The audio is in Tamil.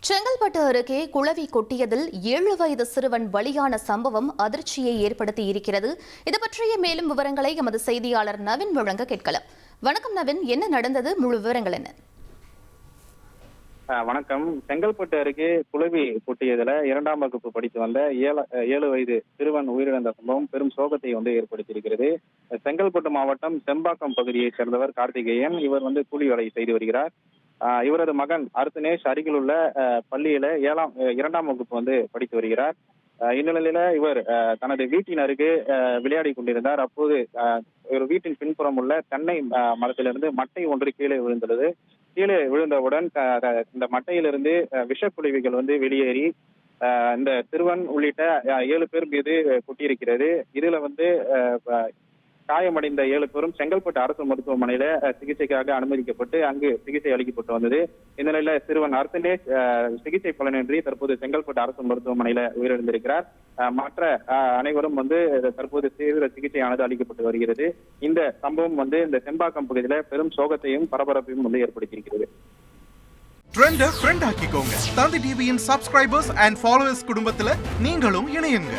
செங்கல்பட்டு அருகே குளவி கொட்டியதில் 7 வயது சிறுவன் பலியான சம்பவம் அதிர்ச்சியை ஏற்படுத்தி இருக்கிறது. இது பற்றிய மேலும் விவரங்களை எமது செய்தியாளர் நவீன் வழங்க கேட்கலாம். வணக்கம் நவீன், என்ன நடந்தது? முழு விவரங்கள் என்ன? வணக்கம். செங்கல்பட்டு அருகே குளவி கொட்டியதுல 2ஆம் வகுப்பு படித்து வந்த 7 வயது சிறுவன் உயிரிழந்த சம்பவம் பெரும் சோகத்தை செஞ்சிருக்கிறது. செங்கல்பட்டு மாவட்டம் செம்பாக்கம் பகுதியைச் சேர்ந்தவர் கார்த்திகேயன். இவர் கூலி வேலை செய்து வருகிறார். இவரது மகன் அர்த்தனேஷ் அருகில் உள்ள பள்ளியில 2ஆம் வகுப்பு படித்து வருகிறார். இந்நிலையில இவர் தனது வீட்டின் அருகே விளையாடி கொண்டிருந்தார். அப்போது ஒரு வீட்டின் பின்புறம் உள்ள தென்னை மரத்திலிருந்து மட்டை ஒன்று கீழே விழுந்துள்ளது. கீழே விழுந்தவுடன் இந்த மட்டையிலிருந்து விஷக்குருவிகள் வெளியேறி இந்த சிறுவன் உள்ளிட்ட 7 பேர் மீது கொட்டியிருக்கிறது. இதுல காயமடைந்த 7 பேரும் செங்கல்பட்டு அரசு மருத்துவமனையில சிகிச்சைக்காக அனுமதிக்கப்பட்டு அங்கு சிகிச்சை அளிக்கப்பட்டு வந்தது. இந்த நிலையில சிறுவன் அர்த்தனேஷ் சிகிச்சை பலனின்றி தற்போது செங்கல்பட்டு அரசு மருத்துவமனையில உயிரிழந்திருக்கிறார். மற்ற அனைவரும் தற்போது தீவிர சிகிச்சையானது அளிக்கப்பட்டு வருகிறது. இந்த சம்பவம் இந்த செம்பாக்கம் பகுதியில பெரும் சோகத்தையும் பரபரப்பையும் ஏற்படுத்தியிருக்கிறது. ட்ரெண்ட ஃப்ரெண்ட் ஆக்கிக்கோங்க. தந்தி டிவியின் சப்ஸ்கிரைபர்ஸ் அண்ட் ஃபாலோவர்ஸ் குடும்பத்துல நீங்களும் இணையுங்க.